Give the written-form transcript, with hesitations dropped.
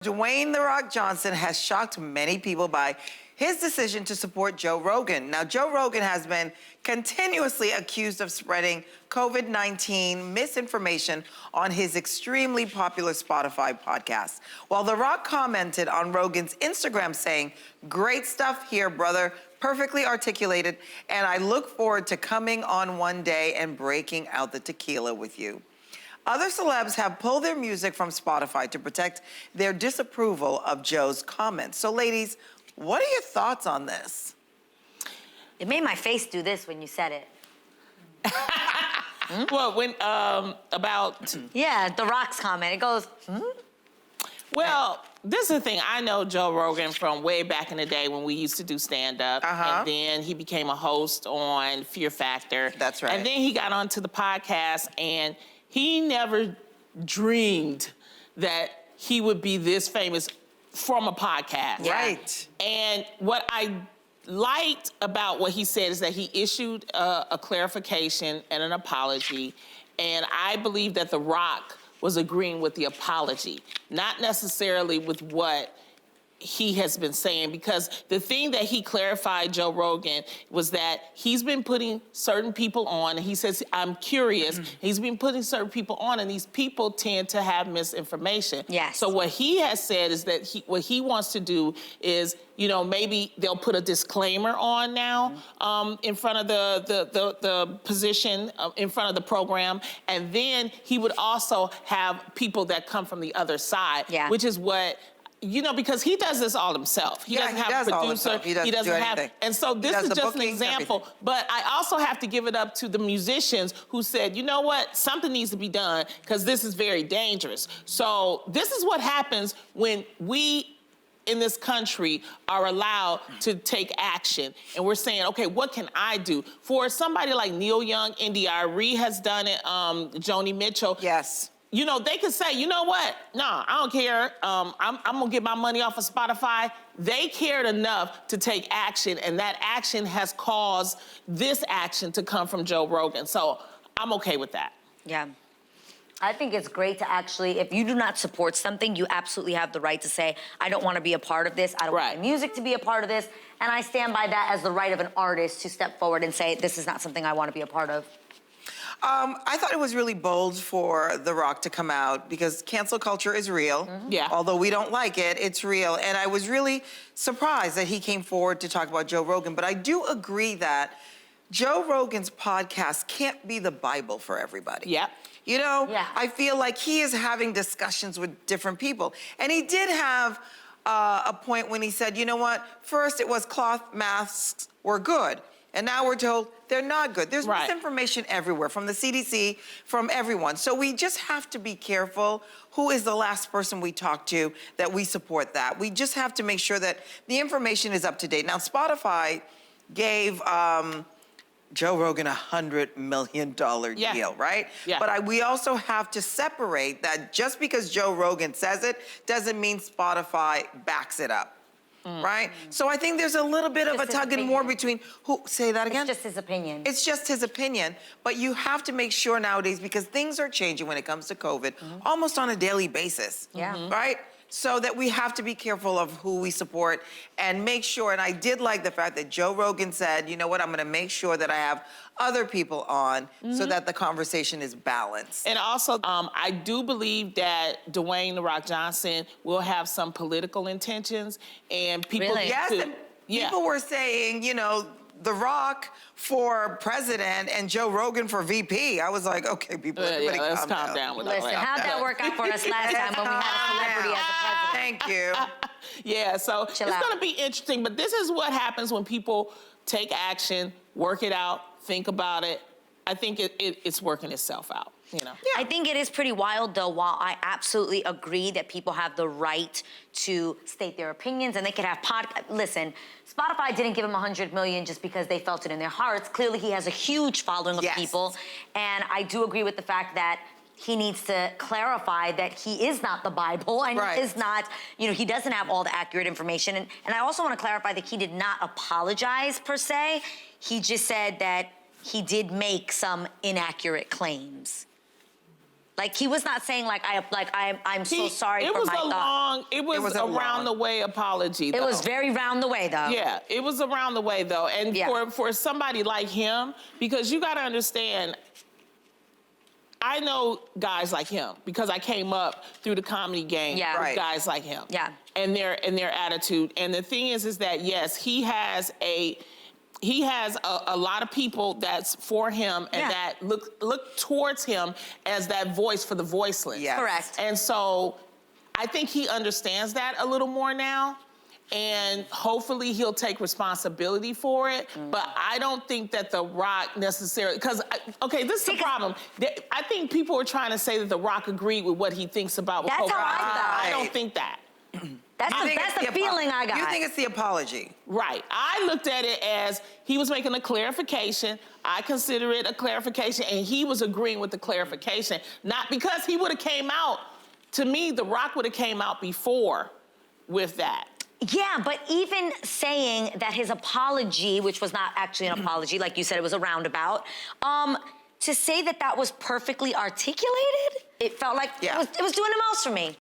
Dwayne "The Rock" Johnson has shocked many people by his decision to support Joe Rogan. Now, Joe Rogan has been continuously accused of spreading COVID-19 misinformation on his extremely popular Spotify podcast. While The Rock commented on Rogan's Instagram saying, "Great stuff here, brother, perfectly articulated, and I look forward to coming on one day and breaking out the tequila with you." Other celebs have pulled their music from Spotify to protect their disapproval of Joe's comments. So, ladies, what are your thoughts on this? It made my face do this when you said it. Well, when about Yeah, The Rock's comment. It goes, Well, this is the thing. I know Joe Rogan from way back in the day when we used to do stand-up. And then he became a host on Fear Factor. That's right. And then he got onto the podcast, and he never dreamed that he would be this famous from a podcast. Right. And what I liked about what he said is that he issued a clarification and an apology. And I believe that The Rock was agreeing with the apology, not necessarily with what he has been saying, because the thing that he clarified, Joe Rogan, was that he's been putting certain people on, and he says, I'm curious, he's been putting certain people on, and these people tend to have misinformation. Yes. So what he has said is that what he wants to do is, you know, maybe they'll put a disclaimer on now in front of the position, in front of the program, and then he would also have people that come from the other side, which is what, you know, because he does this all himself. He doesn't have a producer. He doesn't have, anything. and so this is just an example. But I also have to give it up to the musicians who said, you know what, something needs to be done because this is very dangerous. So this is what happens when we in this country are allowed to take action. And we're saying, okay, what can I do? For somebody like Neil Young, India.Arie has done it, Joni Mitchell. Yes. You know, they could say, you know what? No, I don't care. I'm gonna get my money off of Spotify. They cared enough to take action, and that action has caused this action to come from Joe Rogan. So I'm okay with that. yeah. I think it's great to actually, if you do not support something, you absolutely have the right to say, I don't want to be a part of this. I don't want my music to be a part of this. And I stand by that as the right of an artist to step forward and say, this is not something I want to be a part of. I thought it was really bold for The Rock to come out because cancel culture is real. Yeah. Although we don't like it, it's real. And I was really surprised that he came forward to talk about Joe Rogan. But I do agree that Joe Rogan's podcast can't be the Bible for everybody. Yeah. You know, I feel like he is having discussions with different people. And he did have a point when he said, you know what, first it was cloth masks were good. And now we're told they're not good. There's misinformation everywhere, from the CDC, from everyone. So we just have to be careful who is the last person we talk to that we support that. We just have to make sure that the information is up to date. Now, Spotify gave Joe Rogan $100 million deal, right? Yeah. But we also have to separate that just because Joe Rogan says it doesn't mean Spotify backs it up. Right? So I think there's a little bit of a tug and war between who, say that again? It's just his opinion. It's just his opinion, but you have to make sure nowadays, because things are changing when it comes to COVID, almost on a daily basis. Right? So that we have to be careful of who we support and make sure, and I did like the fact that Joe Rogan said, you know what, I'm gonna make sure that I have other people on so that the conversation is balanced. And also, I do believe that Dwayne "The Rock" Johnson will have some political intentions, and people Yes, and people were saying, you know, The Rock for president and Joe Rogan for VP. I was like, okay, people, everybody let's calm down with that. Listen, how'd that work out for us last time when we had a celebrity as a president? Thank you. Yeah, so it's going to be interesting, but this is what happens when people take action, work it out, think about it. I think it's working itself out, you know? I think it is pretty wild, though. While I absolutely agree that people have the right to state their opinions and they could have listen, Spotify didn't give him $100 million just because they felt it in their hearts. Clearly, he has a huge following of people. And I do agree with the fact that he needs to clarify that he is not the Bible and he is not, you know, he doesn't have all the accurate information. And I also want to clarify that he did not apologize per se. He just said that he did make some inaccurate claims. Like he was not saying I'm so sorry It for was my thought. it was a round the way apology. It was very round the way though. Yeah, it was around the way though. And for somebody like him, because you gotta understand, I know guys like him because I came up through the comedy game with guys like him. Yeah. And their attitude. And the thing is that yes, he has a lot of people that's for him and that look towards him as that voice for the voiceless. Yes. Correct. And so I think he understands that a little more now. And hopefully he'll take responsibility for it. But I don't think that The Rock necessarily, because, okay, this is the problem. I think people are trying to say that The Rock agreed with what he thinks about That's COVID. how I thought. I don't think that. That's the feeling I got. You think it's the apology? Right. I looked at it as he was making a clarification. I consider it a clarification, and he was agreeing with the clarification. Not because he would have came out, to me, The Rock would have came out before with that. Yeah, but even saying that his apology, which was not actually an apology, like you said, it was a roundabout, to say that that was perfectly articulated, it felt like it was doing the most for me.